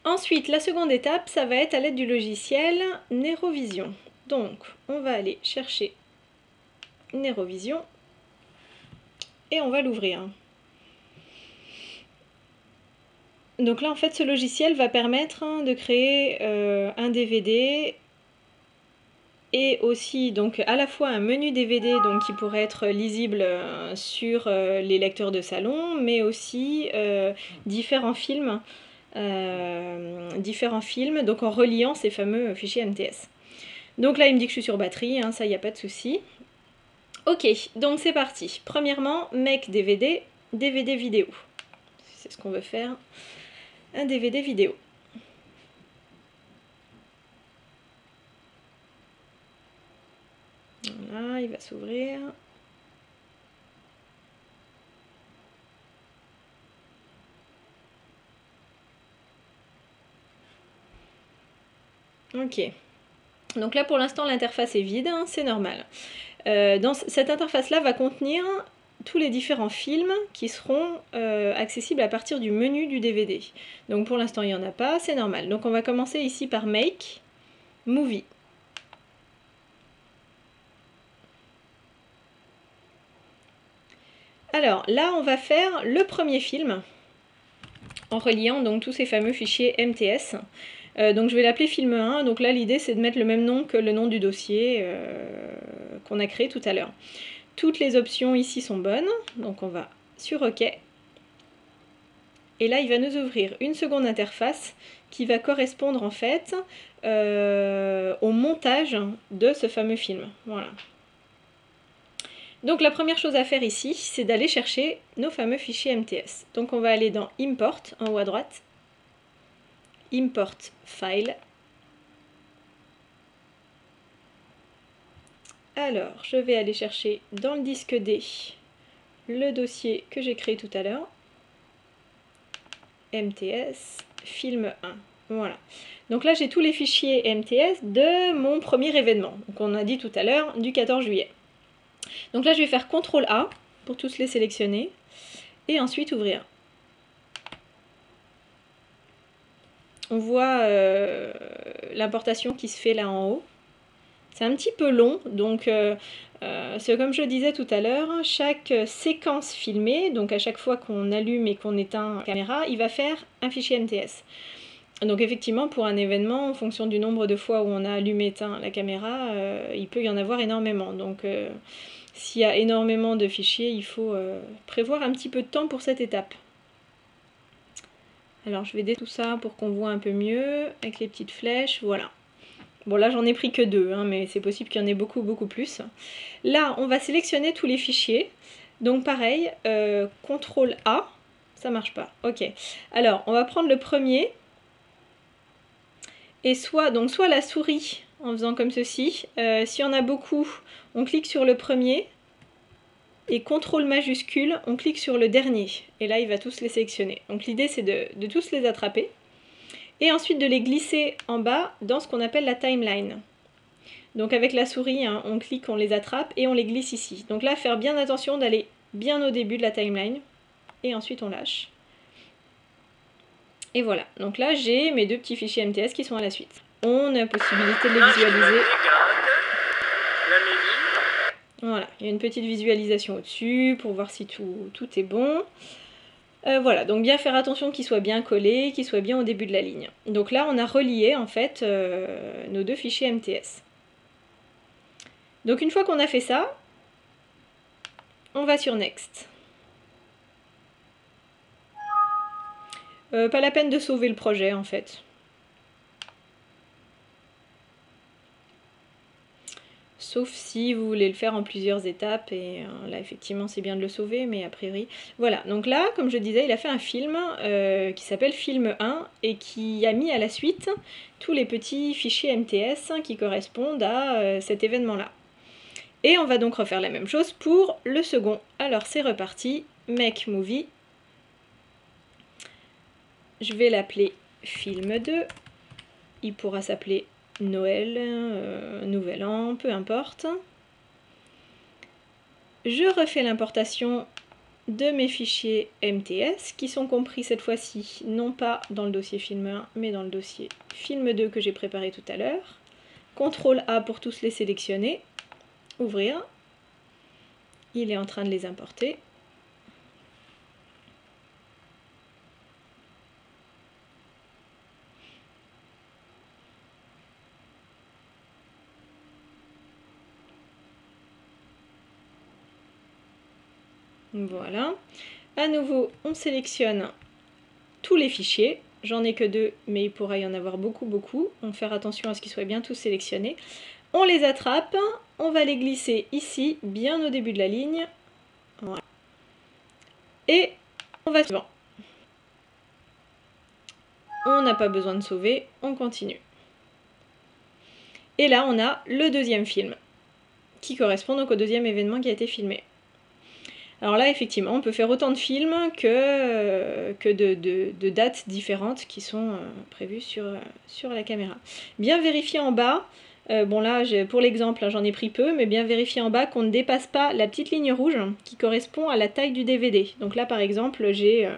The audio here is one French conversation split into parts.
Ensuite, la seconde étape, ça va être à l'aide du logiciel Nerovision. Donc, on va aller chercher Nerovision et on va l'ouvrir. Donc là, en fait, ce logiciel va permettre de créer un DVD et aussi donc à la fois un menu DVD donc, qui pourrait être lisible sur les lecteurs de salon, mais aussi différents films, donc en reliant ces fameux fichiers MTS. Donc là, il me dit que je suis sur batterie, hein, ça, il n'y a pas de souci. Ok, donc c'est parti. Premièrement, make DVD, DVD vidéo. C'est ce qu'on veut faire. Un DVD vidéo. Voilà, il va s'ouvrir. Ok. Donc là, pour l'instant, l'interface est vide, hein, c'est normal. Dans cette interface-là va contenir tous les différents films qui seront accessibles à partir du menu du DVD. Donc pour l'instant, il n'y en a pas, c'est normal. Donc on va commencer ici par Make, Movie. Alors là, on va faire le premier film en reliant donc tous ces fameux fichiers MTS. Donc je vais l'appeler film 1, donc là l'idée c'est de mettre le même nom que le nom du dossier qu'on a créé tout à l'heure. Toutes les options ici sont bonnes, donc on va sur OK. Et là il va nous ouvrir une seconde interface qui va correspondre en fait au montage de ce fameux film. Voilà. Donc la première chose à faire ici, c'est d'aller chercher nos fameux fichiers MTS. Donc on va aller dans Import, en haut à droite, Import File. Alors, je vais aller chercher dans le disque D le dossier que j'ai créé tout à l'heure. MTS, film 1. Voilà. Donc là, j'ai tous les fichiers MTS de mon premier événement. Donc on a dit tout à l'heure, du 14 juillet. Donc là, je vais faire CTRL A pour tous les sélectionner. Et ensuite ouvrir. On voit l'importation qui se fait là en haut. C'est un petit peu long, donc c'est comme je disais tout à l'heure, chaque séquence filmée, donc à chaque fois qu'on allume et qu'on éteint la caméra, il va faire un fichier MTS. Donc effectivement, pour un événement, en fonction du nombre de fois où on a allumé et éteint la caméra, il peut y en avoir énormément. Donc s'il y a énormément de fichiers, il faut prévoir un petit peu de temps pour cette étape. Alors je vais détruire tout ça pour qu'on voit un peu mieux, avec les petites flèches, voilà. Bon là j'en ai pris que 2, hein, mais c'est possible qu'il y en ait beaucoup plus. Là on va sélectionner tous les fichiers. Donc pareil, CTRL A, ça marche pas. Ok. Alors on va prendre le premier. Et soit la souris en faisant comme ceci. S'il y en a beaucoup, on clique sur le premier. Et CTRL majuscule, on clique sur le dernier. Et là il va tous les sélectionner. Donc l'idée c'est de tous les attraper. Et ensuite de les glisser en bas dans ce qu'on appelle la timeline. Donc avec la souris, hein, on clique, on les attrape et on les glisse ici. Donc là, faire bien attention d'aller bien au début de la timeline. Et ensuite on lâche. Et voilà. Donc là, j'ai mes deux petits fichiers MTS qui sont à la suite. On a la possibilité de les visualiser. Voilà, il y a une petite visualisation au-dessus pour voir si tout est bon. Voilà, donc bien faire attention qu'il soit bien collé, qu'il soit bien au début de la ligne. Donc là, on a relié en fait nos deux fichiers MTS. Donc une fois qu'on a fait ça, on va sur Next. Pas la peine de sauver le projet en fait. Sauf si vous voulez le faire en plusieurs étapes, et là effectivement c'est bien de le sauver, mais a priori... Voilà, donc là, comme je disais, il a fait un film qui s'appelle Film 1, et qui a mis à la suite tous les petits fichiers MTS qui correspondent à cet événement-là. Et on va donc refaire la même chose pour le second. Alors c'est reparti, Make Movie. Je vais l'appeler Film 2. Il pourra s'appeler Noël, Nouvel An, peu importe. Je refais l'importation de mes fichiers MTS qui sont compris cette fois-ci non pas dans le dossier film 1 mais dans le dossier film 2 que j'ai préparé tout à l'heure. CTRL A pour tous les sélectionner, ouvrir, il est en train de les importer. Voilà. À nouveau, on sélectionne tous les fichiers. J'en ai que 2, mais il pourrait y en avoir beaucoup. On va faire attention à ce qu'ils soient bien tous sélectionnés. On les attrape, on va les glisser ici, bien au début de la ligne. Voilà. Et on va suivant. On n'a pas besoin de sauver, on continue. Et là, on a le deuxième film, qui correspond donc au deuxième événement qui a été filmé. Alors là, effectivement, on peut faire autant de films que de dates différentes qui sont prévues sur la caméra. Bien vérifier en bas, bon là, pour l'exemple, j'en ai pris peu, mais bien vérifier en bas qu'on ne dépasse pas la petite ligne rouge qui correspond à la taille du DVD. Donc là, par exemple, j'ai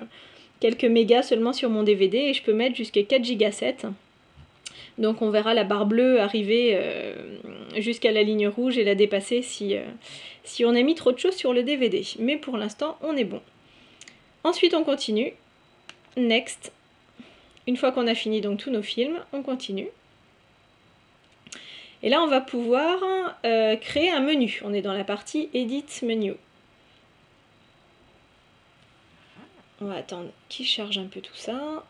quelques mégas seulement sur mon DVD et je peux mettre jusqu'à 4 Go 7. Donc on verra la barre bleue arriver jusqu'à la ligne rouge et la dépasser si on a mis trop de choses sur le DVD. Mais pour l'instant, on est bon. Ensuite, on continue. Next. Une fois qu'on a fini donc tous nos films, on continue. Et là, on va pouvoir créer un menu. On est dans la partie Edit Menu. On va attendre qu'il charge un peu tout ça.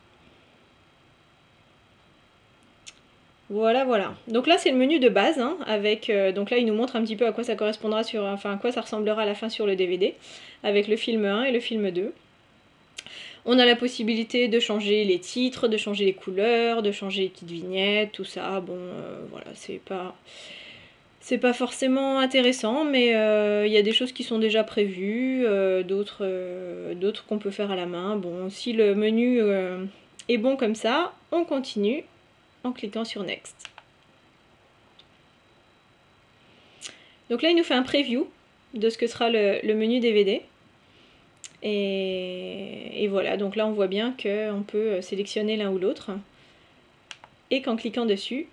Voilà, voilà. Donc là, c'est le menu de base, hein, avec... donc là, il nous montre un petit peu à quoi ça correspondra sur... Enfin, à quoi ça ressemblera à la fin sur le DVD, avec le film 1 et le film 2. On a la possibilité de changer les titres, de changer les couleurs, de changer les petites vignettes, tout ça. Bon, voilà, c'est pas forcément intéressant, mais il y a des choses qui sont déjà prévues, d'autres qu'on peut faire à la main. Bon, si le menu est bon comme ça, on continue en cliquant sur Next. Donc là, il nous fait un preview de ce que sera le menu DVD. Et voilà, donc là, on voit bien qu'on peut sélectionner l'un ou l'autre. Et qu'en cliquant dessus,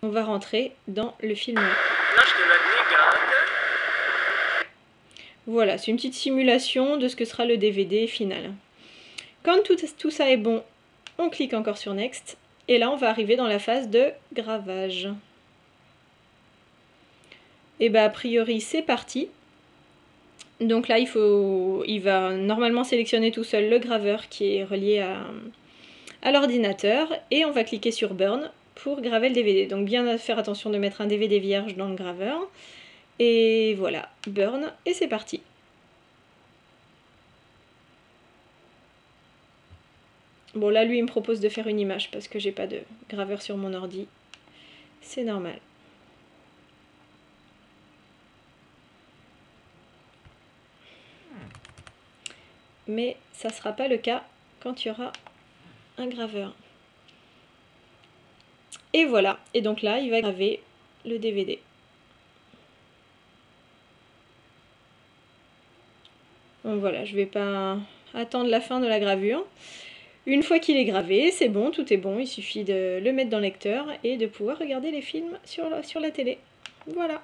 on va rentrer dans le film. Voilà, c'est une petite simulation de ce que sera le DVD final. Quand tout ça est bon, on clique encore sur Next. Et là, on va arriver dans la phase de gravage. Et bien, a priori, c'est parti. Donc là, il va normalement sélectionner tout seul le graveur qui est relié à l'ordinateur. Et on va cliquer sur Burn pour graver le DVD. Donc bien faire attention de mettre un DVD vierge dans le graveur. Et voilà, Burn, et c'est parti. Bon là, lui, il me propose de faire une image parce que j'ai pas de graveur sur mon ordi. C'est normal. Mais ça sera pas le cas quand il y aura un graveur. Et voilà, et donc là, il va graver le DVD. Donc voilà, je vais pas attendre la fin de la gravure. Une fois qu'il est gravé, c'est bon, tout est bon, il suffit de le mettre dans le lecteur et de pouvoir regarder les films sur la télé. Voilà.